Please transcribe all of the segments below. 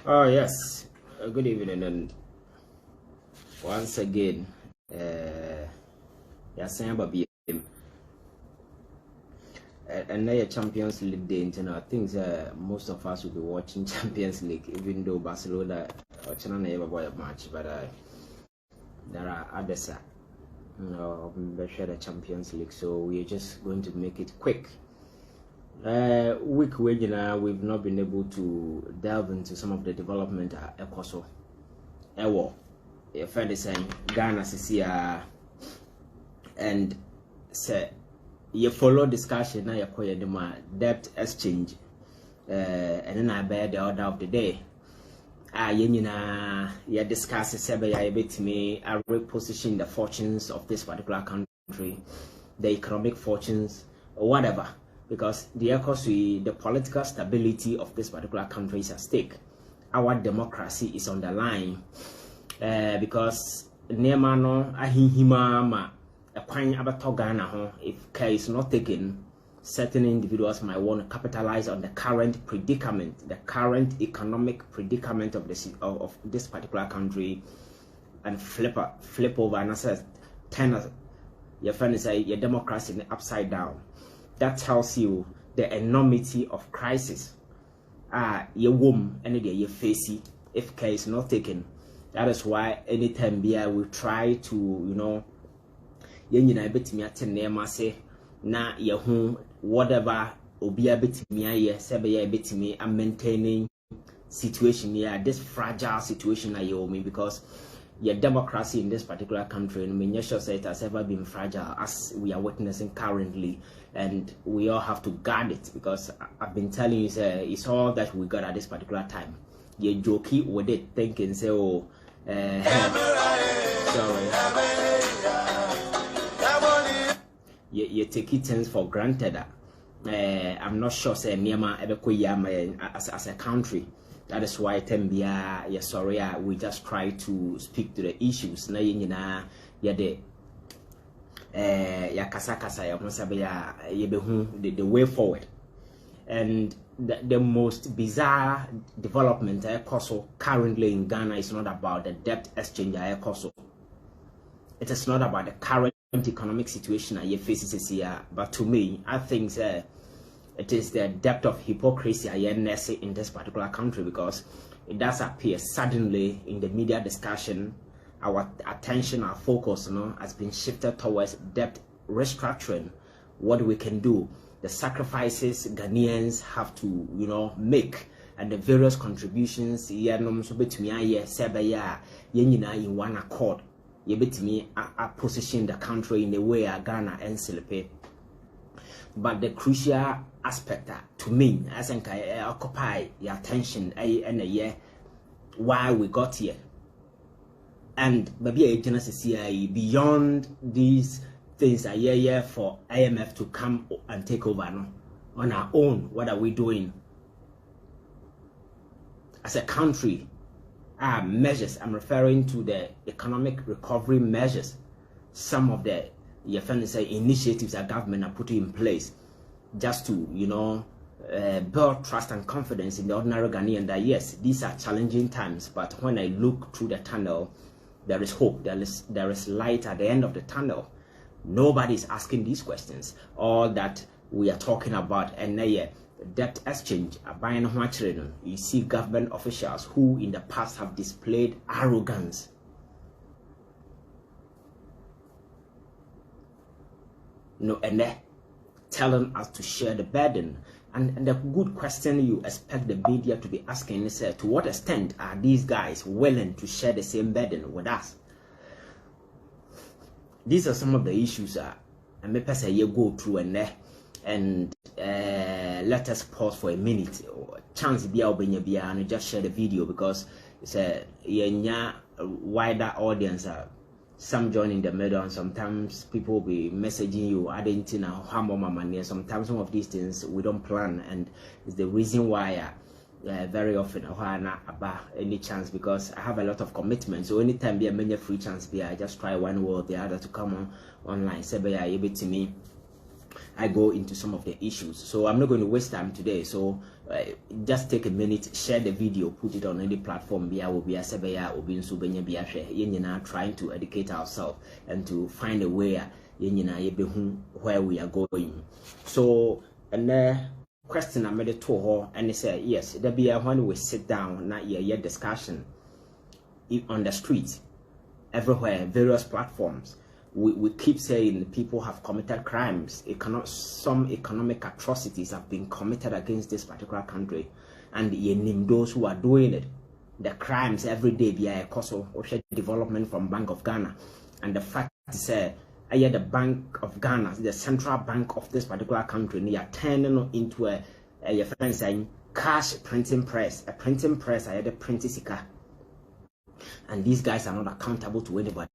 Oh yes, good evening, and once again, yes, I'm Babi, and now Champions League day. You know, I think most of us will be watching Champions League, even though Barcelona or China never got a match. But there are others, share the Champions League, so we're just going to make it quick. Week we've not been able to delve into some of the development at Ecoso. If I say Ghana CCR and say you follow discussion now, you the debt exchange, and then I bear the order of the day. You discuss me, I reposition the fortunes of this particular country, the economic fortunes, or whatever. Because the political stability of this particular country is at stake. Our democracy is on the line. Because Nemano Ahihima a pine abato Ghana, if care is not taken, certain individuals might want to capitalize on the current predicament, the current economic predicament of this particular country, and flip over and say, turn your friend say your democracy upside down. That tells you the enormity of crisis. Your womb and you face it if care is not taken. That is why anytime we try to, say na whatever obia betimi sebe betimi am maintaining situation here, this fragile situation because your democracy in this particular country, and I'm sure it has ever been fragile as we are witnessing currently, and we all have to guard it because I've been telling you, it's all that we got at this particular time. You jokey with it, thinking, say, oh, sorry, you take it things for granted. I'm not sure, say, Myanmar ever as a country. That is why Tembia, sorry, we just try to speak to the issues. Na the way forward. And the most bizarre development currently in Ghana is not about the debt exchange. It is not about the current economic situation I faces here, but to me, I think it is the depth of hypocrisy in this particular country, because it does appear suddenly in the media discussion, our attention, our focus, has been shifted towards debt restructuring, what we can do, the sacrifices Ghanaians have to, make, and the various contributions in one accord. You bet me position the country in the way Ghana and Silipe. But the crucial aspect to me, I think I occupy your attention and a year why we got here. And maybe a genesis here beyond these things a year for IMF to come and take over on our own. What are we doing as a country? Measures, I'm referring to the economic recovery measures, some of the initiatives that government are putting in place just to build trust and confidence in the ordinary Ghanaian that yes, these are challenging times, but when I look through the tunnel, there is hope, there is light at the end of the tunnel. Nobody is asking these questions. All that we are talking about, and debt exchange, you see government officials who in the past have displayed arrogance. And they're telling us to share the burden. And the good question you expect the media to be asking is, to what extent are these guys willing to share the same burden with us? These are some of the issues I may pass a year go through and let us pause for a minute. Chance be and just share the video because it's a wider audience. Some join in the middle, and sometimes people will be messaging you, adding to money. Sometimes some of these things we don't plan, and it's the reason why very often about any chance, because I have a lot of commitments. So anytime be a many free chance be, I just try one way or the other to come online. Say be able to me. I go into some of the issues, so I'm not going to waste time today. So just take a minute, share the video, put it on any platform. Trying to educate ourselves and to find a way where we are going. So, and the question I made it to her, and they said, yes, there be when we sit down, not your discussion on the streets, everywhere, various platforms. We keep saying people have committed crimes. Some economic atrocities have been committed against this particular country, and you name those who are doing it. The crimes every day via development from Bank of Ghana, and the fact is the Bank of Ghana, the central bank of this particular country, they are turning into a friend saying cash printing press, a printing press. The printing sika, and these guys are not accountable to anybody.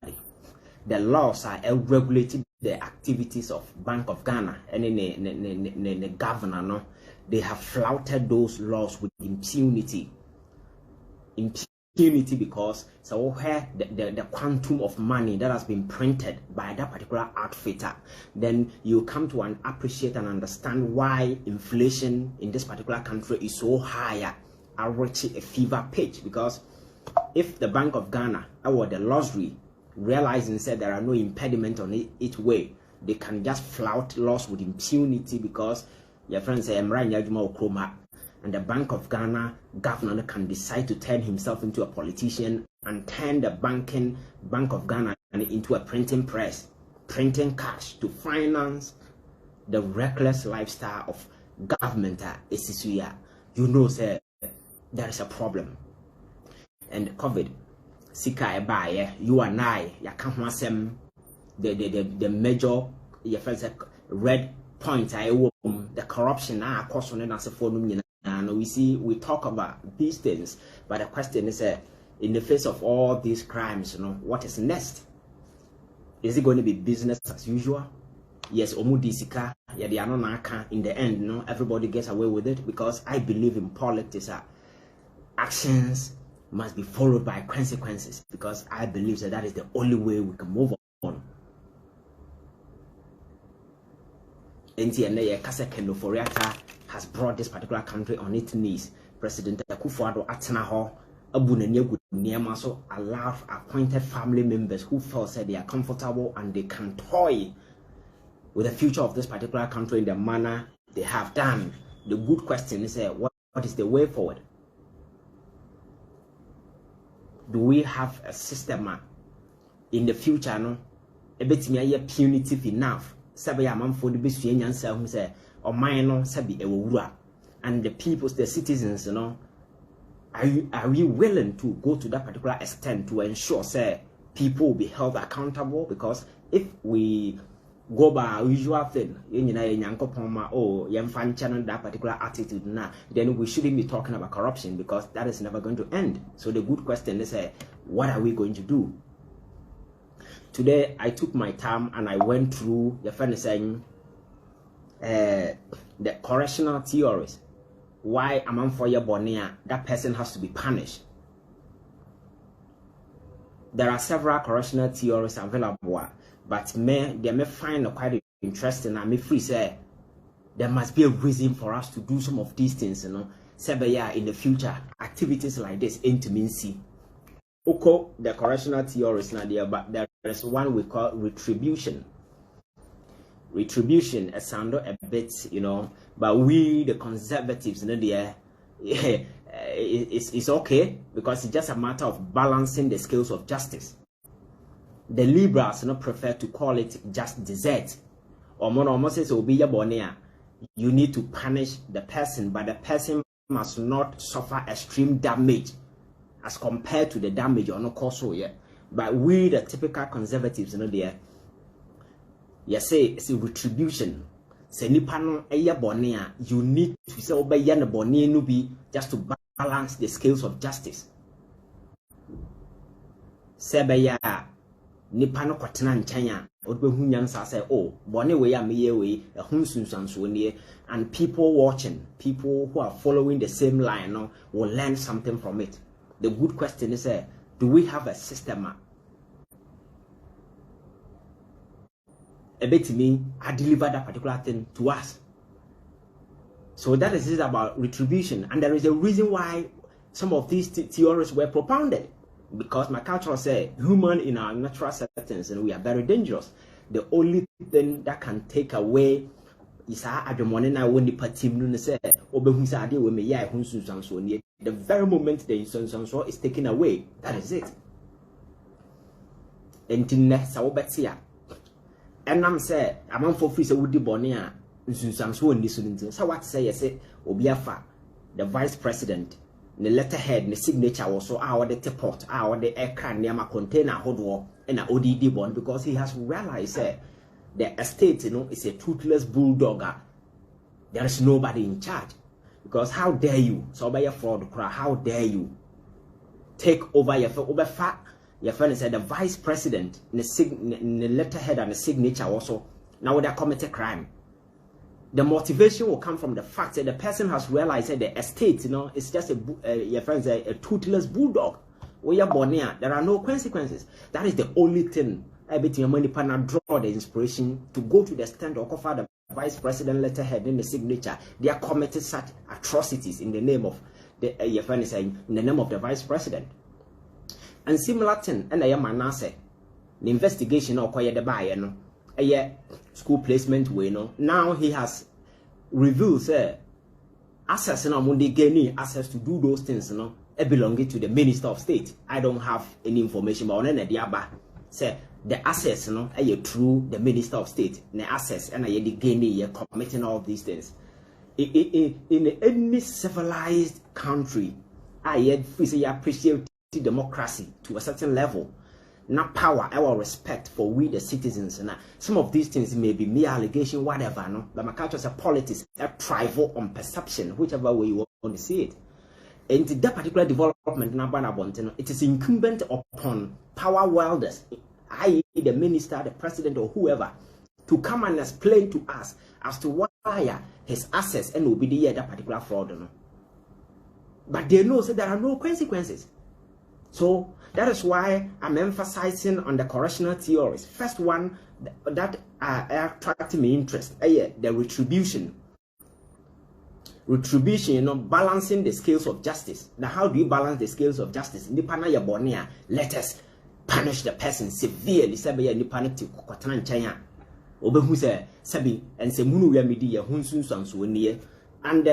The laws are regulating the activities of Bank of Ghana and the governor. No, they have flouted those laws with impunity. Impunity because so where the quantum of money that has been printed by that particular outfitter, then you come to appreciate and understand why inflation in this particular country is so higher, reaching a fever pitch. Because if the Bank of Ghana or the lottery realizing said there are no impediment on its way, they can just flout laws with impunity because your friends say and the Bank of Ghana governor can decide to turn himself into a politician and turn the Bank of Ghana into a printing press, printing cash to finance the reckless lifestyle of government. You know, sir, there is a problem. And COVID Sika buy you and I, ya can't want them the major your friends red point the corruption course on as a phone. And we talk about these things, but the question is in the face of all these crimes, what is next? Is it going to be business as usual? Yes, omudi sika, yeah, they are not in the end, everybody gets away with it, because I believe in politics actions must be followed by consequences, because I believe that is the only way we can move on. NTNA Kaseke Noforiata has brought this particular country on its knees. President Akufo-Addo Atanaho Abunenye Niamaso allowed appointed family members who felt said they are comfortable and they can toy with the future of this particular country in the manner they have done. The good question is what is the way forward? Do we have a system in the future? No, a bit me punitive enough. Sabaya man for the best who say or mine sabi ewura, and the people, the citizens, are we willing to go to that particular extent to ensure say people will be held accountable? Because if we go by our usual thing, that particular attitude now, then we shouldn't be talking about corruption, because that is never going to end. So the good question is, what are we going to do? Today, I took my time and I went through the friend saying the correctional theories. Why among for your bonia that person has to be punished? There are several correctional theories available, but they may find quite interesting. And me free say there must be a reason for us to do some of these things, Say in the future, activities like this ain't mean see. Oko the correctional theories now there, but there is one we call retribution. Retribution is sound a bit, but we the conservatives it's okay, because it's just a matter of balancing the scales of justice. The liberals prefer to call it just desert. Or almost says you need to punish the person, but the person must not suffer extreme damage as compared to the damage or no cause. But we the typical conservatives you say it's a retribution. Say nipano eya bonia, you need to say obey na bonia nubi just to balance the scales of justice. Sebeya nipano kwatena nchanya odbe hunyansa say oh bone we ya meye we ehunsunsanso nie, and people watching, people who are following the same line will learn something from it. The good question is do we have a system a bit me I deliver that particular thing to us? So that is it about retribution, and there is a reason why some of these theories were propounded, because my culture said human in our natural settings and we are very dangerous. The only thing that can take away is the very moment the insunsanso is taken away, that is it. And I'm say I'm for free so would bonia insunsanso in this. So what say Obiafa, the vice president, the letterhead, the signature also our the teapot, our the aircraft near my container hold war and an ODD bond, because he has realized the estate, is a toothless bulldog. There is nobody in charge. Because how dare you, so by your fraud cry, how dare you take over your fat? Your friend said the vice president in the letterhead and the signature also. Now they committed crime. The motivation will come from the fact that the person has realized that the estate, is just your friend said a toothless bulldog. We are born here. There are no consequences. That is the only thing. I bet your money partner draw the inspiration to go to the stand or offer the vice president letterhead in the signature. They are committed such atrocities in the name of the your friend is saying in the name of the vice president. And similar thing, and I am the investigation or quiet the buyer, school placement way. Now he has revealed access and Mundi gaining access to do those things, belonging to the Minister of State. I don't have any information about any say the access, through the Minister of State, the access, and the gaining, committing all of these things. In any civilized country, I appreciate democracy to a certain level. Not power, our respect for we the citizens. And some of these things may be mere allegation, whatever. But my culture is a politics, a tribal on perception, whichever way you want to see it. And that particular development, it is incumbent upon power wielders, i.e. the minister, the president, or whoever, to come and explain to us as to why his access and will be the that particular fraud. But they know there are no consequences. So that is why I'm emphasizing on the correctional theories. First one that attracted me interest, the retribution. Retribution, balancing the scales of justice. Now, how do you balance the scales of justice? Let us punish the person severely. And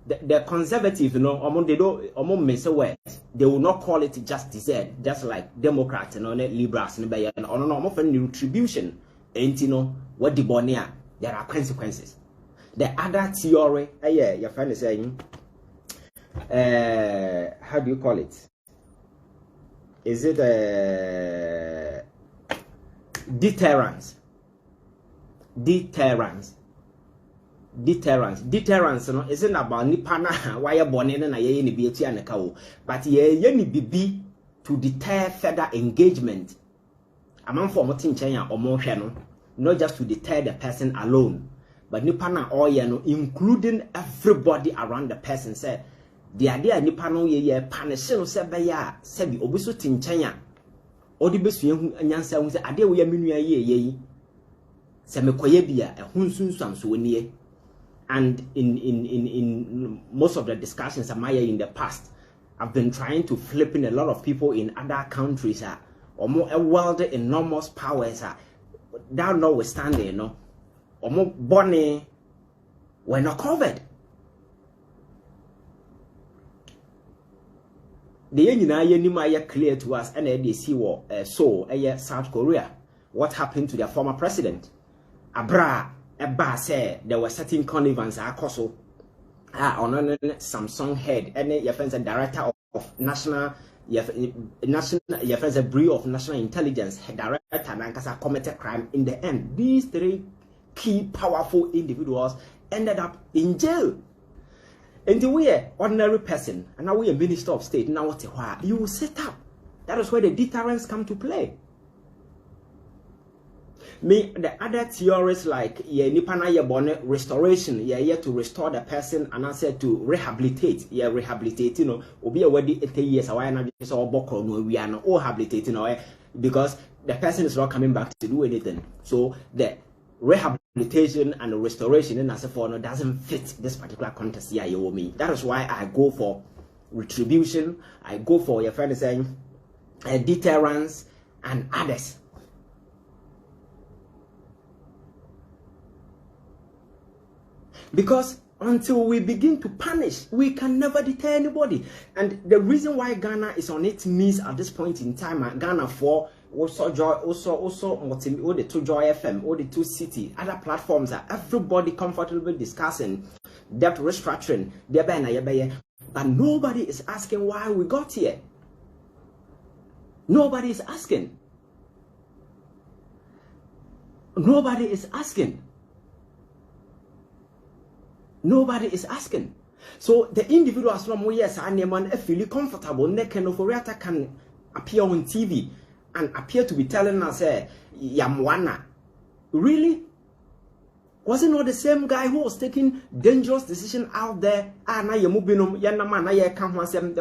the conservative, they will not call it justice, just like Democrats and liberals and retribution. And what the bonia, there are consequences. The other theory, your friend is saying, how do you call it? Is it deterrence? Deterrence, isn't about nipana why you're born in a ye ni and a cow, but ye ni be to deter further engagement among formatting China or more channel, not just to deter the person alone, but nipana or including everybody around the person. Said the idea nipano ye punishing sebi obiso tin China or the best young and yansa was a day we are minuya ye semekoyebia a hunsun samsunie. And in most of the discussions in the past, I've been trying to flip in a lot of people in other countries or more a world enormous powers that notwithstanding, or more bonny were not covered. The engineer clear to us and they see what South Korea. What happened to their former president? Abra Eba said there were certain connivance on Samsung head and your friends a director of national your friends a bureau of national intelligence head director and committed crime. In the end, these three key powerful individuals ended up in jail. And we are ordinary person, and now we are minister of state. Now what you will set up. That is where the deterrence come to play. The other theories like restoration, to restore the person and answer to rehabilitate, rehabilitate, be already 80 years away and just all boko no we are not all rehabilitating because the person is not coming back to do anything. So the rehabilitation and restoration in Asafo doesn't fit this particular context here. You me. That is why I go for retribution. I go for your friend saying deterrence and others. Because until we begin to punish, we can never deter anybody. And the reason why Ghana is on its knees at this point in time, Ghana for also Joy, also the 2 Joy FM, all the 2 City, other platforms are everybody comfortably discussing debt restructuring, but nobody is asking why we got here. Nobody is asking. Nobody is asking. Nobody is asking. So the individuals from yes and man feel comfortable, Nekenoforiata can appear on TV and appear to be telling us Yamwana. Really? Was it not the same guy who was taking dangerous decisions out there? There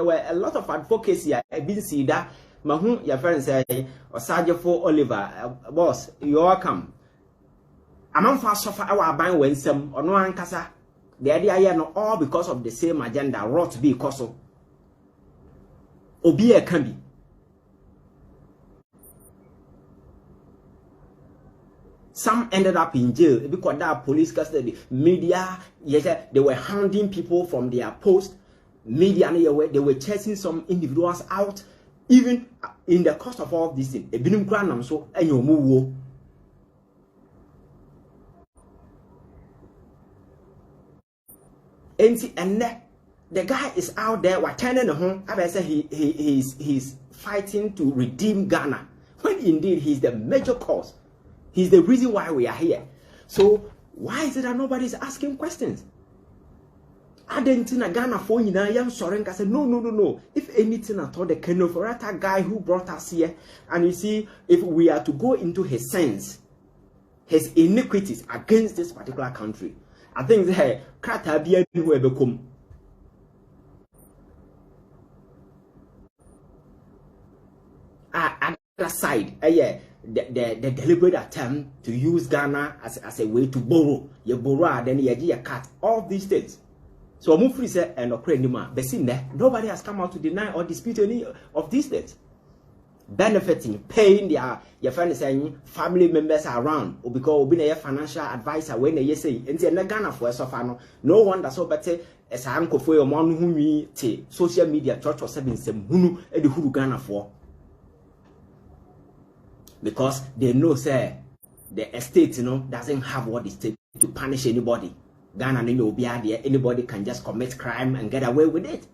were a lot of advocacy. I've been seeing that. Mahun, your friend say, Osajafo Oliver, boss, you're welcome. Among fast suffer our buying when some or no ankasa. The idea no all because of the same agenda, wrought be koso. Obia can be. Some ended up in jail because that police custody, media, yes, they were hounding people from their post. Media, they were chasing some individuals out. Even in the course of all this thing, a binum granam so and you move. And the guy is out there, what turning home. I say he's fighting to redeem Ghana. When indeed he's the major cause. He's the reason why we are here. So why is it that nobody is asking questions? Adentina Ghana for you now, young Sorenka said, no. If anything at all, the Kenoforata guy who brought us here, and you see, if we are to go into his sins, his iniquities against this particular country, I think the Kratabia will become. Other side, the deliberate attempt to use Ghana as a way to borrow. You borrow, then you cut all these things. So Mufri said, and nobody has come out to deny or dispute any of these things. Benefiting, paying your friends saying family members around, or because being a financial advisor when they say, and then Ghana for a no wonder so better as I uncle for your man who me social media church or 7 hunu and the Huru Ghana for. Because they know, say, the estate, doesn't have what it takes to punish anybody. Ghana, anybody can just commit crime and get away with it.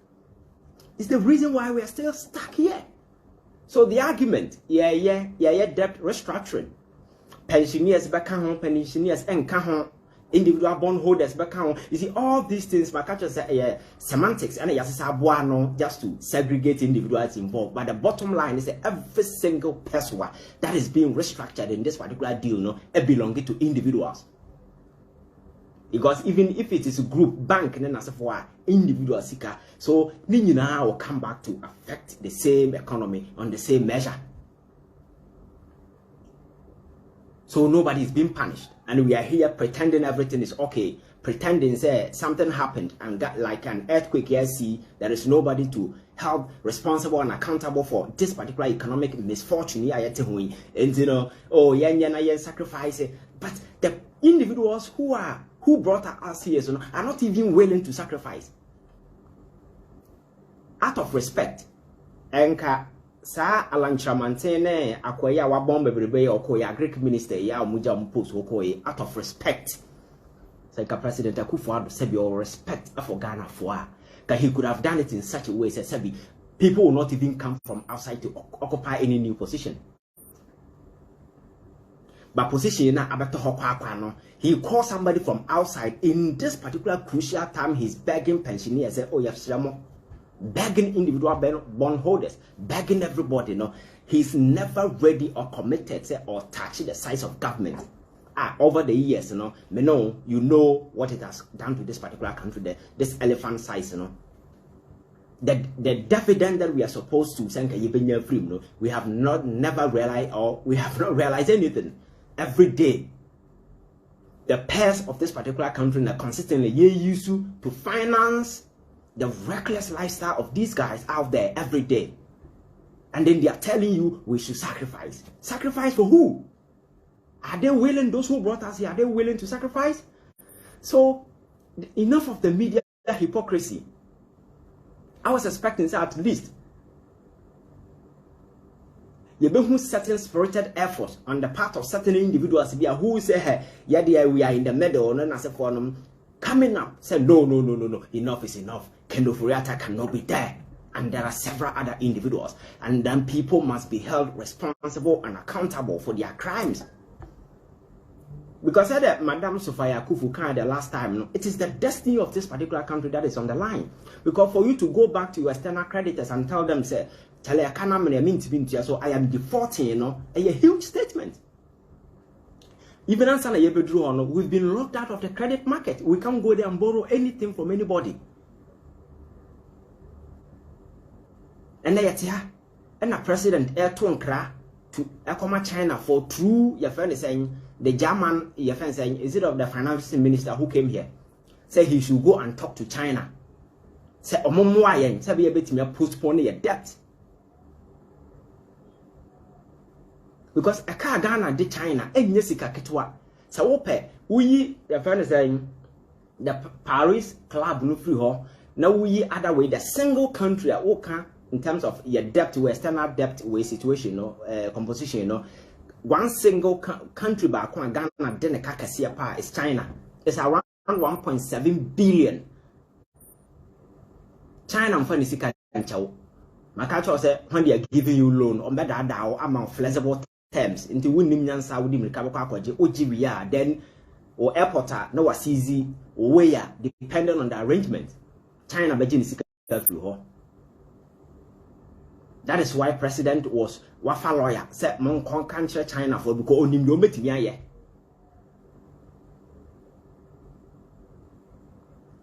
It's the reason why we are still stuck here. So the argument, debt restructuring. Pensioners back home, pensioners and individual bondholders back home. You see, all these things, my culture say semantics and just to segregate individuals involved. But the bottom line is that every single person that is being restructured in this particular deal, it belongs to individuals. Because even if it is a group bank, then as for individual seeker, so Nina will come back to affect the same economy on the same measure. So nobody is being punished, and we are here pretending everything is okay, pretending say something happened and got like an earthquake here. See, there is nobody to help responsible and accountable for this particular economic misfortune here. And oh sacrifice, but the individuals who brought us here are not even willing to sacrifice. Out of respect. Enka sa alanchamantene akoya wa bombe brebe okoya Greek minister ya muja mpos okoye out of respect. Senka President Akufo-Addo said your respect for Ghana for that he could have done it in such a way that people will not even come from outside to occupy any new position. But position na he called somebody from outside in this particular crucial time. He's begging pensioners, say, oh, you have begging individual bondholders, begging everybody. He's never ready or committed, say, or touching the size of government. Over the years, you know what it has done to this particular country. This elephant size, the dividend that we are supposed to send we have never realized, or we have not realized anything. Every day the pairs of this particular country that consistently use to finance the reckless lifestyle of these guys out there every day. And then they are telling you we should sacrifice. Sacrifice for who? Are they willing, those who brought us here, are they willing to sacrifice? So, enough of the media hypocrisy. I was expecting that at least you be certain spirited efforts on the part of certain individuals who say, hey, yeah, we are in the middle, and as for them coming up, say, no, enough is enough. Kendo Furiata cannot be there. And there are several other individuals. And then people must be held responsible and accountable for their crimes. Because I said Madame Sophia Kufukan the last time, it is the destiny of this particular country that is on the line. Because for you to go back to your external creditors and tell them, say, so I am defaulting, a huge statement. Even as we've been locked out of the credit market. We can't go there and borrow anything from anybody. And the president to China for true, your friend is saying, the German, your friend saying, is it of the finance minister who came here? Say he should go and talk to China. Say, say be able to postpone your debt. Because a car Ghana did China, and Jessica Ketwa. So, we, your friend is saying, the Paris Club no free ho. Now we other way, the single country at Oka. In terms of your debt, external debt, situation, composition, one single country back one Ghana, then a Kakasia is China. It's around 1.7 billion. China and Fanisika and Chow. Makacho said, when they are giving you loan on better amount flexible terms into winning Yansa with him, Kabaka, OGBR, then or airport, no was easy, or where, depending on the arrangement. China, Bejinisika through. That is why President was Wafa lawyer said mon country China for because only no metimia.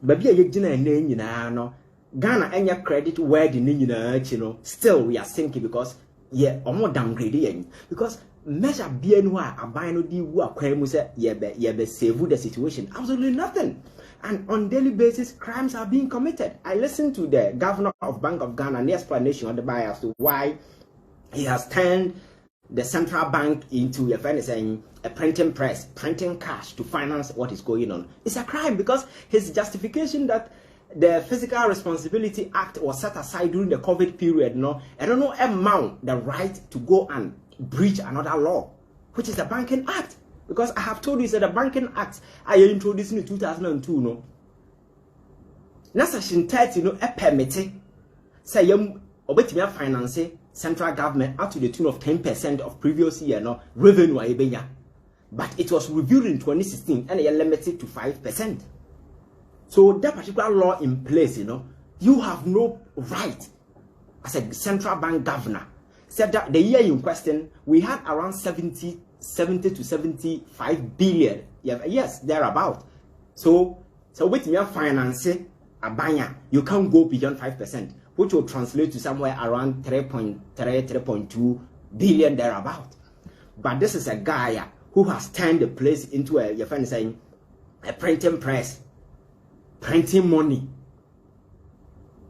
Baby a name no Ghana any credit where the name still we are sinking because or more downgrading because measure BNY abino di wa kwemu say ye save the situation. Absolutely nothing. And on daily basis, crimes are being committed. I listened to the governor of Bank of Ghana, the explanation on the bias as to why he has turned the central bank into a printing press, printing cash to finance what is going on. It's a crime because his justification that the Physical Responsibility Act was set aside during the COVID period, I don't know amount the right to go and breach another law, which is the Banking Act. Because I have told you that the Banking Act I introduced in 2002, no. Na section 30, no, a permit say obetime finance central government up to the tune of 10% of previous year, no revenue ebenya. But it was reviewed in 2016 and it limited to 5%. So that particular law in place, you have no right as a central bank governor. Said that the year in question we had around 70 to 75 billion. Yes, thereabout. So with your finance a banya, you can't go beyond 5%, which will translate to somewhere around 3.2 billion thereabout. But this is a guy who has turned the place into a printing press, printing money.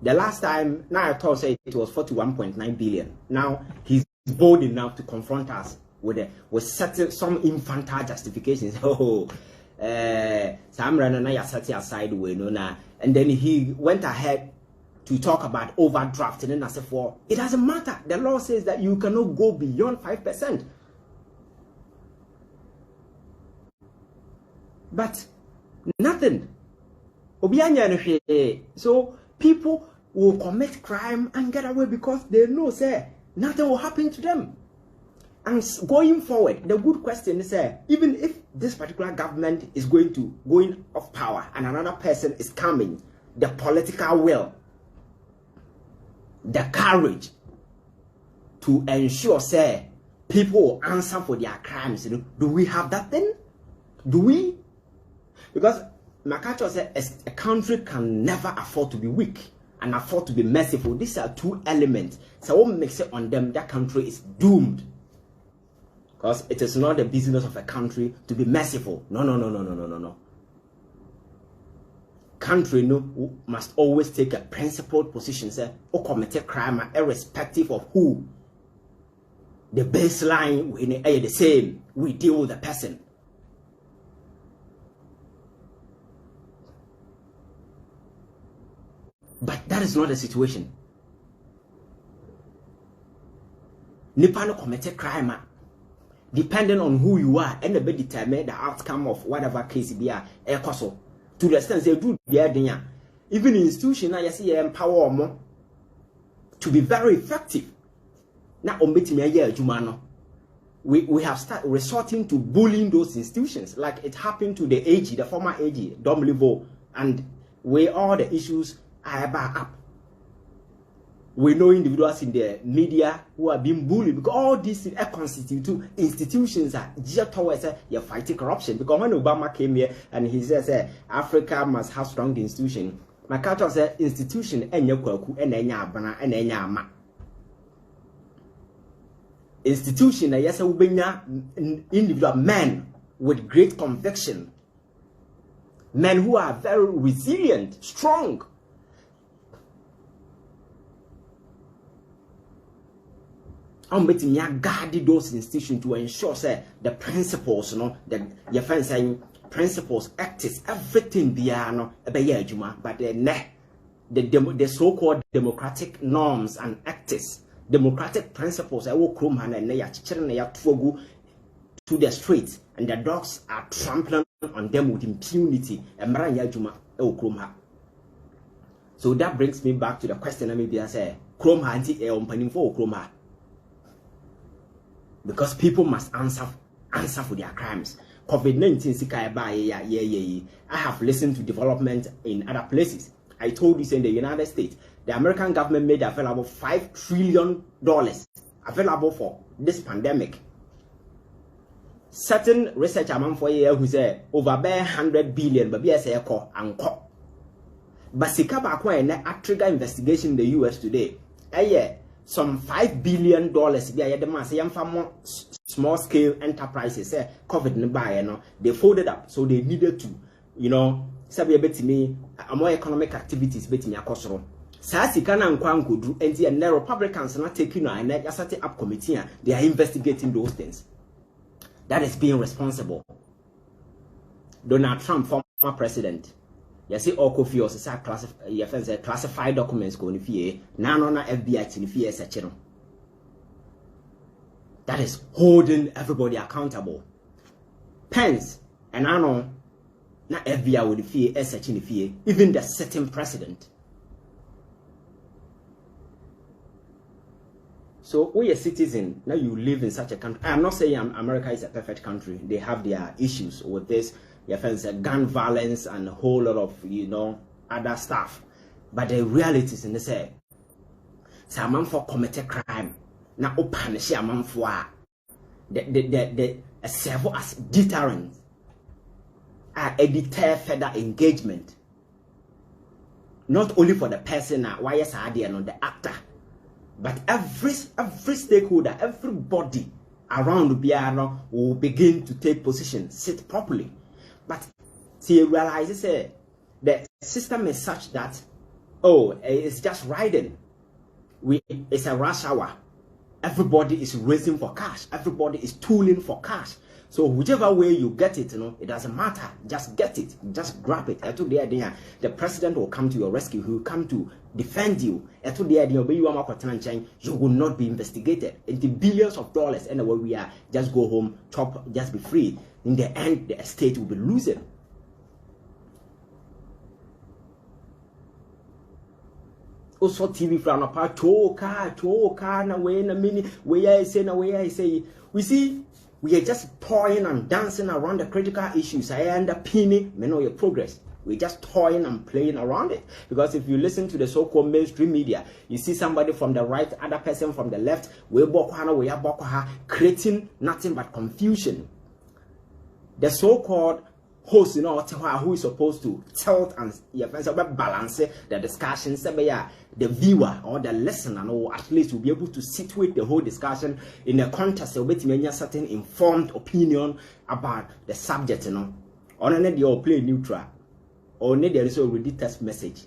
The last time, now I thought it was 41.9 billion. Now he's bold enough to confront us with some infantile justifications. And then he went ahead to talk about overdraft. And I said, it doesn't matter. The law says that you cannot go beyond 5%. But nothing. So people will commit crime and get away because they know, nothing will happen to them. And going forward, the good question is, even if this particular government is going off power and another person is coming, the political will, the courage to ensure, people will answer for their crimes. Do we have that thing? Do we? Because Makacho said a country can never afford to be weak and afford to be merciful. These are two elements. So what makes it on them, that country is doomed. Because it is not the business of a country to be merciful. No. Country must always take a principled position, say, or commit a crime irrespective of who. The baseline we are the same. We deal with the person. But that is not the situation. Nipa no commit a crime, depending on who you are, and be determine the outcome of whatever case be a ekoso. To the extent they do the even in institution, I see empower more to be very effective. Now, we have started resorting to bullying those institutions, like it happened to the AG, the former AG, Dom Livo, and where all the issues are back up. We know individuals in the media who are being bullied because all these constitute institutions are just towards you're fighting corruption. Because when Obama came here and he says Africa must have strong institutions, my culture says institution and institution yes individual men with great conviction, men who are very resilient, strong. I'm betting you guard those institutions to ensure say the principles, the your friends saying principles, acts, everything beyond but the so-called democratic norms and acts, democratic principles I will come and they are to the streets, and the dogs are trampling on them with impunity and so that brings me back to the question maybe I say Chrome anti opening for Chroma. Because people must answer for their crimes. COVID-19 I have listened to development in other places. I told you in the United States, the American government made available $5 trillion available for this pandemic. Certain research amount for a year who say over 100 billion, but yes, but Sikaba trigger investigation in the US today. Some $5 billion more small scale enterprises COVID they folded up, so they needed to, say bet me more economic activities bet me akosoro. Sasi kana nkwankodu and the Republicans not taking and they setting up committee, they are investigating those things. That is being responsible. Donald Trump, former president. You see, all coffee or classified documents going to now na FBI in the that is holding everybody accountable. Pence and I know na FBI with the even the sitting president. So we are citizen now. You live in such a country. I'm not saying America is a perfect country. They have their issues with this. Gun violence and a whole lot of other stuff, but the reality is in the say man for committed crime now punish a man for the serve as deterrent, a deter further engagement, not only for the person why is not the actor, but every stakeholder, everybody around the piano will begin to take position, sit properly. But see, realizes the system is such that it's just riding. It's a rush hour. Everybody is racing for cash. Everybody is tooling for cash. So whichever way you get it, it doesn't matter. Just get it. Just grab it. The president will come to your rescue. He will come to defend you. You will not be investigated. Into billions of dollars. Anyway, we are just go home, chop, just be free. In the end, the estate will be losing. Also, TV from apart, car, na way in a minute, where I say, we see, we are just toying and dancing around the critical issues. I end up pinning, your progress. We're just toying and playing around it. Because if you listen to the so-called mainstream media, you see somebody from the right, other person from the left, creating nothing but confusion. The so-called host, you know, who is supposed to tilt and balance the discussion, the viewer or the listener, or at least will be able to situate the whole discussion in a context of a certain informed opinion about the subject, you know. Or they play neutral, or there is already text message.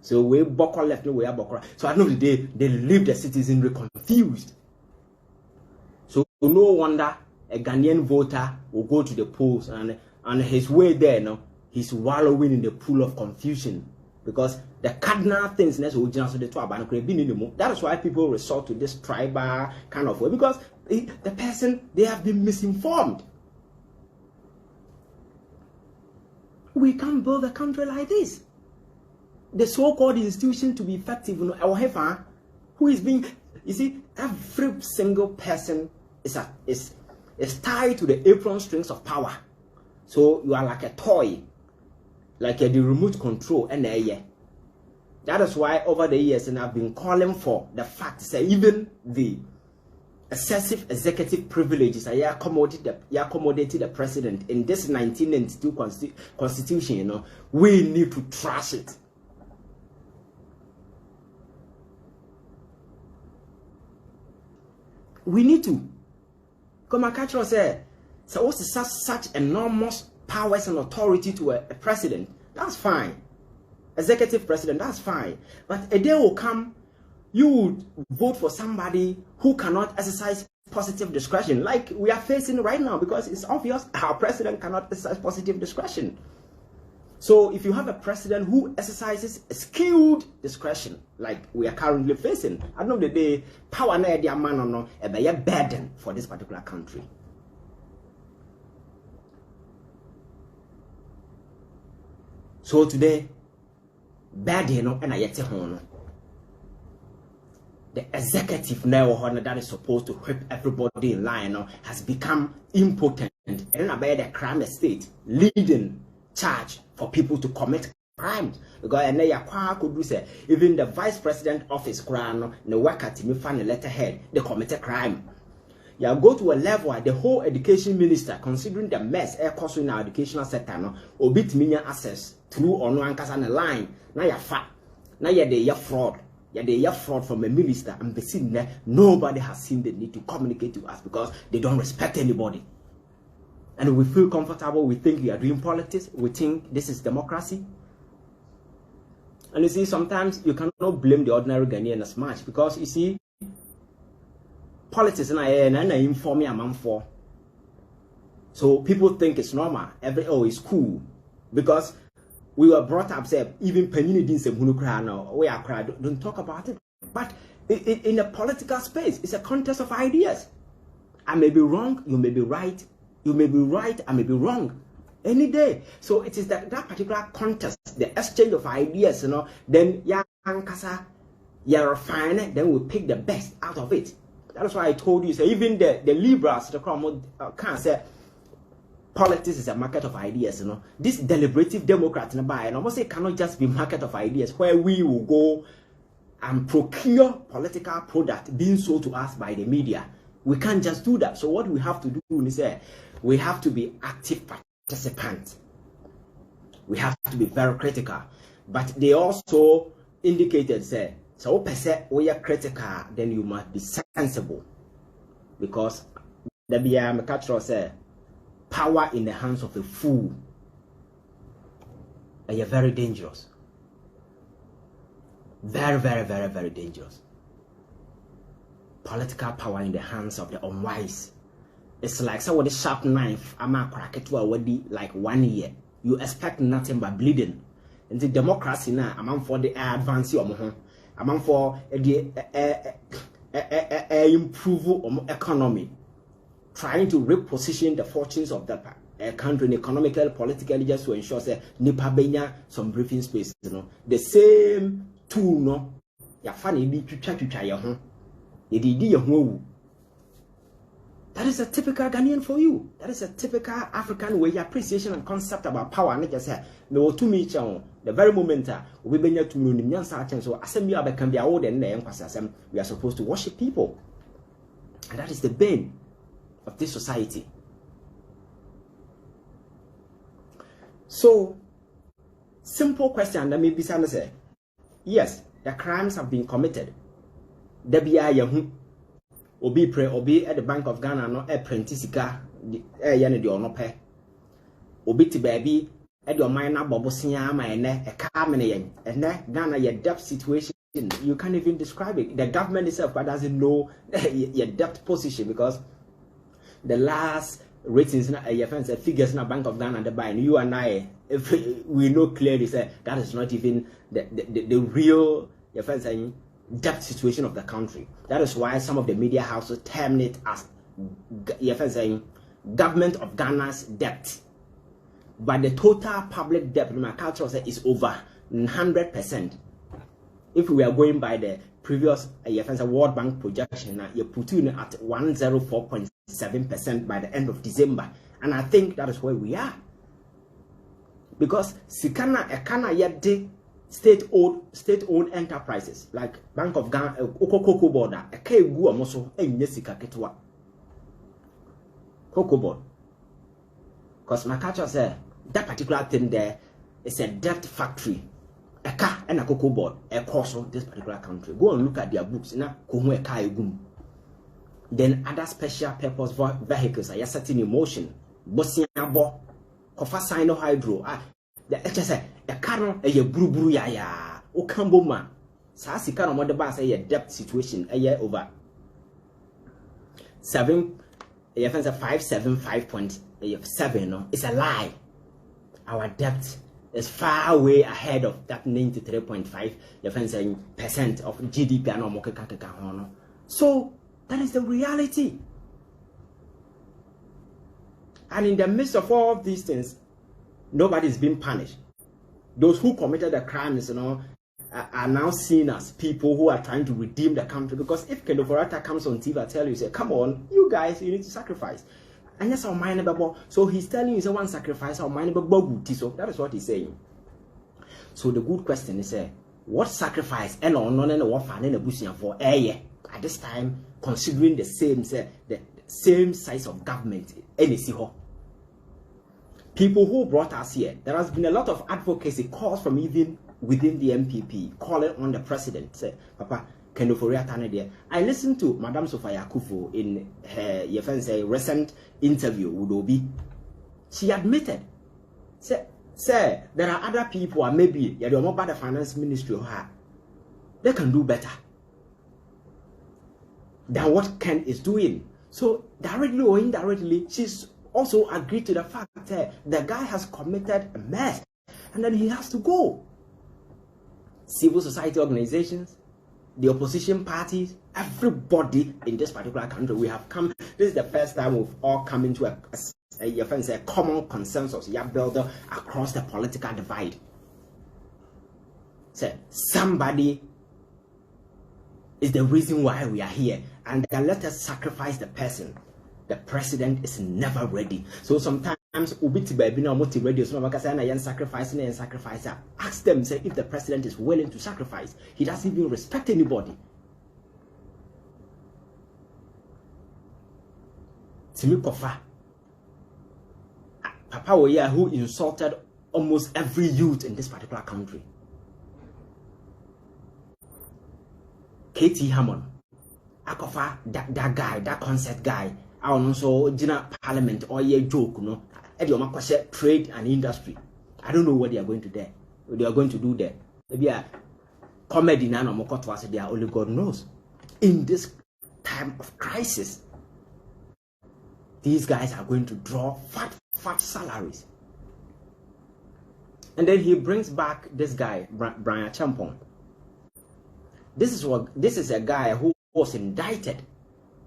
So we buckle left, no we are buckle. So at the end of the day, they leave the citizenry confused. So no wonder a Ghanaian voter will go to the polls and his way there, no, he's wallowing in the pool of confusion because the cardinal things that is why people resort to this tribal kind of way, because the person, they have been misinformed. We can't build a country like this. The so-called institution to be effective, however, who is being, you see, every single person is tied to the apron strings of power. So you are like a toy, like the remote control, and that is why over the years, and I've been calling for the fact that even the excessive executive privileges are accommodated the president in this 1992 constitution. You know, we need to trash it. We need to. Come on, catch us there. So what's such enormous powers and authority to a president? That's fine. Executive president, that's fine. But a day will come, you would vote for somebody who cannot exercise positive discretion, like we are facing right now, because it's obvious our president cannot exercise positive discretion. So if you have a president who exercises skewed discretion, like we are currently facing, at the end of the day, power na a man or no, a burden for this particular country. So today, bad and I the executive now that is supposed to whip everybody in line has become impotent and about the crime state leading charge for people to commit crimes. Because could do say even the vice president office crown the worker to me find a letterhead they commit a crime. You go to a level where the whole education minister, considering the mess air cost in our educational sector, no, or bit million access through on one cast and a line. Now you're fat. Now you're fraud. You're fraud from a minister, and the seen there, nobody has seen the need to communicate to us because they don't respect anybody. And we feel comfortable, we think we are doing politics, we think this is democracy. And you see, sometimes you cannot blame the ordinary Ghanaian as much, because you see, politics and I inform me a man for. So people think it's normal. It's cool. Because we were brought up, say, even Penini didn't say we are cried. Don't talk about it. But in a political space, it's a contest of ideas. I may be wrong, you may be right. You may be right, I may be wrong. Any day. So it is that particular contest, the exchange of ideas, then you're fine, then we pick the best out of it. That's why I told you, so even the liberals, the crowd can't say politics is a market of ideas, This deliberative Democrat and I almost say cannot just be market of ideas where we will go and procure political product being sold to us by the media. We can't just do that. So what we have to do is we have to be active participants. We have to be very critical. But they also indicated say, so we are critical, then you must be sensible. Because the BM said, power in the hands of a fool are very dangerous. Very, very, very, very dangerous. Political power in the hands of the unwise. It's like so with a sharp knife, I'm a crack it to already like 1 year. You expect nothing but bleeding. And the democracy now, I'm for the advance I'm for the improve economy, trying to reposition the fortunes of the country economically, politically, just to ensure that Nipa benya some breathing space. The same tool, no, ya funny need to try your home. That is a typical Ghanaian for you. That is a typical African way appreciation and concept about power. And just say, no, to me, the very moment we be to me, so assembly can be old and we are supposed to worship people. And that is the bane of this society. So, simple question that may be say, yes, the crimes have been committed. There be a yahu, obi at the Bank of Ghana, no a prentisika, yana di ono pe. Obi ti baby, at your minor bobosia, my ne, a carmine, and Ghana, your debt situation, you can't even describe it. The government itself doesn't know your debt position because the last ratings figures in the Bank of Ghana the buy, and you and I, if we know clearly say that is not even the real debt situation of the country. That is why some of the media houses term it as government of Ghana's debt. But the total public debt in my culture is over 100%. If we are going by the previous World Bank projection, you put in at 104.7% by the end of December, and I think that is where we are. Because Sikana Ekana yet state-owned enterprises like Bank of Ghana, Cocoa Board, Kyei Moso, and Jessica Ketwa. Cocoa Board. Because my culture said that particular thing there is a debt factory. A car and a cocoa board, a course of this particular country. Go and look at their books. Then other special purpose vehicles are setting in motion. Bosiabo, Kofa Sino Hydro. The HSA, a car, a buru ya, o Kamboma. Sasi can on the bus a debt situation a year over 575.7. It's a lie. Our debt is far away ahead of that 93.5% of GDP. So that is the reality. And in the midst of all of these things, nobody is being punished. Those who committed the crimes, are now seen as people who are trying to redeem the country. Because if Kendoforata comes on TV and tell you, say, come on, you guys, you need to sacrifice. And yes, our mind so he's telling you, one sacrifice, our mind so that is what he's saying. So the good question is, what sacrifice and what finding a bush for at this time, considering the same size of government, people who brought us here, there has been a lot of advocacy calls from even within the MPP calling on the president. Say, Papa, I listened to Madame Sophia Akufo in her recent interview with Obi. She admitted, say, there are other people, or maybe they don't know about the finance ministry or her. They can do better than what Ken is doing. So directly or indirectly, she's also agreed to the fact that the guy has committed a mess, and then he has to go. Civil society organizations, the opposition parties, everybody in this particular country, we have come. This is the first time we've all come into a common consensus, builder across the political divide. So somebody is the reason why we are here, and then let us sacrifice the person. The president is never ready. So sometimes ready, so sacrificing and sacrifice. Ask them, say, if the president is willing to sacrifice. He doesn't even respect anybody. Papa Oya, who insulted almost every youth in this particular country. K.T. Hammond, Akofa, that guy, that concert guy. I also dinner parliament or ye joke, trade and industry. I don't know what they are going to do. What they are going to do there. Maybe a comedy now, they are only God knows. In this time of crisis, these guys are going to draw fat salaries. And then he brings back this guy, Brian Champon. This is a guy who was indicted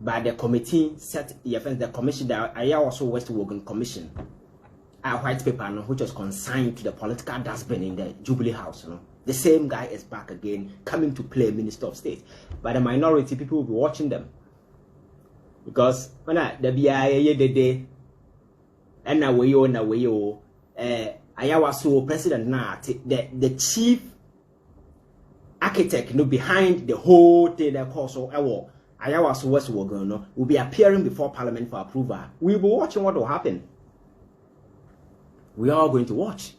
by the committee the commission, the also West Wogan Commission, a white paper which was consigned to the political dustbin in the Jubilee House. The same guy is back again, coming to play Minister of State. But the minority people will be watching them. Because when the BIA day and now we so president now the chief architect behind the whole thing that calls Ayawaso West Wogan will be appearing before Parliament for approval. We will be watching what will happen. We are all going to watch.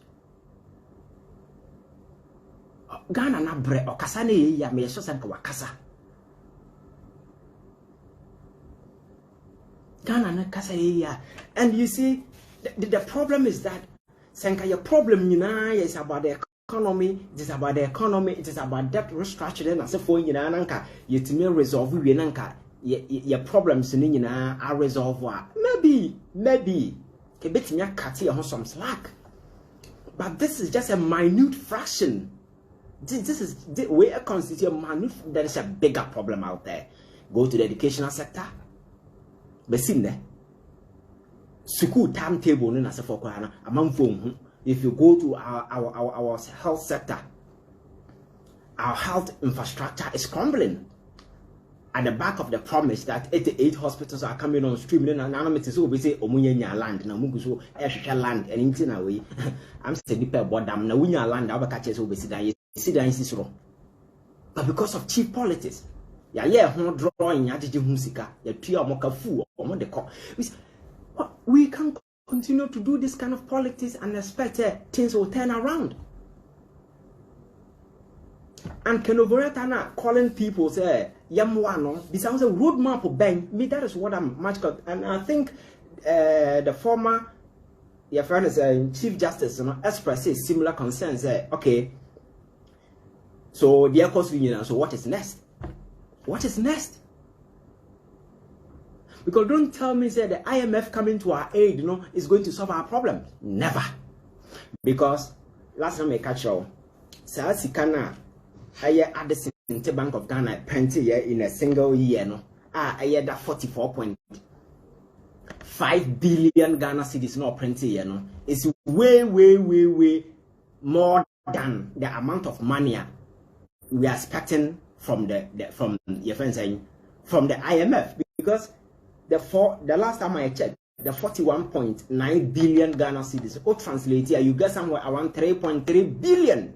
Ghana na bre okasa na ya me so sanka wakasa. Ghana na kasa ya. And you see, the problem is that sanka your problem is about the economy, it is about the economy, it is about debt restructuring, and so for nanka yetime resolve we nanka your problems ni are resolve. Maybe kebetinya cut your some slack. But this is just a minute fraction. This is the way I constitute a minute. There is a bigger problem out there. Go to the educational sector. But see there. School timetable no na se for kwa na amamfo. If you go to our health sector, our health infrastructure is crumbling. At the back of the promise that 88 hospitals are coming on stream, and I'm so we say omunya land na mugu so ehwehwe land and anything away. I'm saying people bodam na wunya land I catch so be sit down but because of cheap politics, ho drawing ya did hu sika ya tua omokafu omo de ko. We can't continue to do this kind of politics and expect things will turn around. And Kenovoretana calling people say Yamwano, this sounds a roadmap of bank. Me, that is what I'm much got. And I think the former your friend is Chief Justice, expresses similar concerns. Okay, so the course so what is next? What is next? Because don't tell me that the IMF coming to our aid, is going to solve our problem. Never. Because last time I catch you, Sikana. At the Central Bank of Ghana, plenty in a single year, I had that 44.5 billion Ghana cedis no plenty, It's way more than the amount of money we are expecting from from your friends saying from the IMF, because the last time I checked, the 41.9 billion Ghana cedis, or translate here, you get somewhere around $3.3 billion.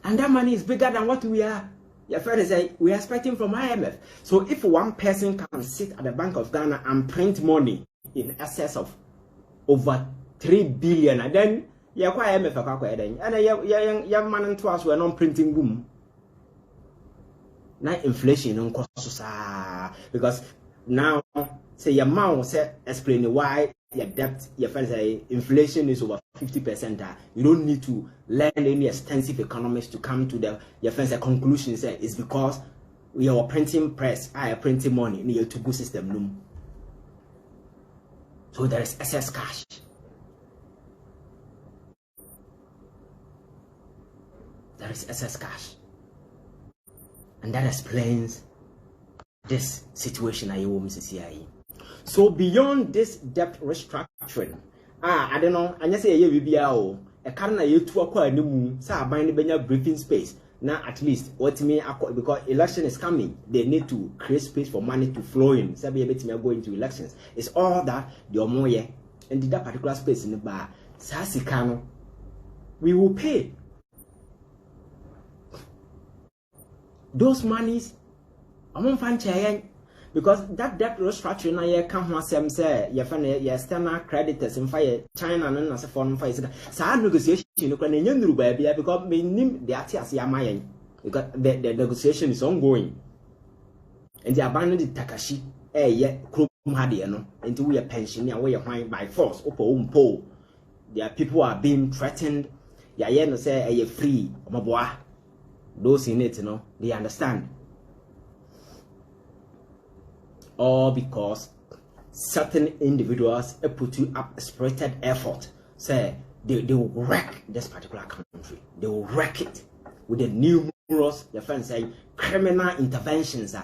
And that money is bigger than what we are. Your friend is we are expecting from IMF. So if one person can sit at the Bank of Ghana and print money in excess of over 3 billion, and then IMF and young man to us were non printing boom. Now inflation on costs because now say your mom say explain why your debt, your friends say inflation is over 50%. You don't need to learn any extensive economics to come to your friends say conclusion. Say it's because we are printing press, printing money in your to-go system. So there is excess cash. There is excess cash, and that explains this situation I owe Mrs. CIE. So beyond this debt restructuring, I don't know, I just say a carna you to acquire new moon, sa bind the briefing space. Now at least what me because election is coming, they need to create space for money to flow in. So be able to go into elections. It's all that your moye and that particular space in the bar. Sasikano, we will pay those monies. I'm on fan because that debt restructuring I can't say your friend your external creditors in fire China and as a foreign fire. So negotiation you can in baby because me name the Atias Yamayan because the negotiation is ongoing. And the abandoned Takashi yet Hadiano into we are pensioner where you're by force Opo. There are people who are being threatened. Ya say a free Maboa. Those in it, they understand. Or because certain individuals put you up spirited effort, say they will wreck this particular country. They will wreck it with the numerous, your friends say, criminal interventions.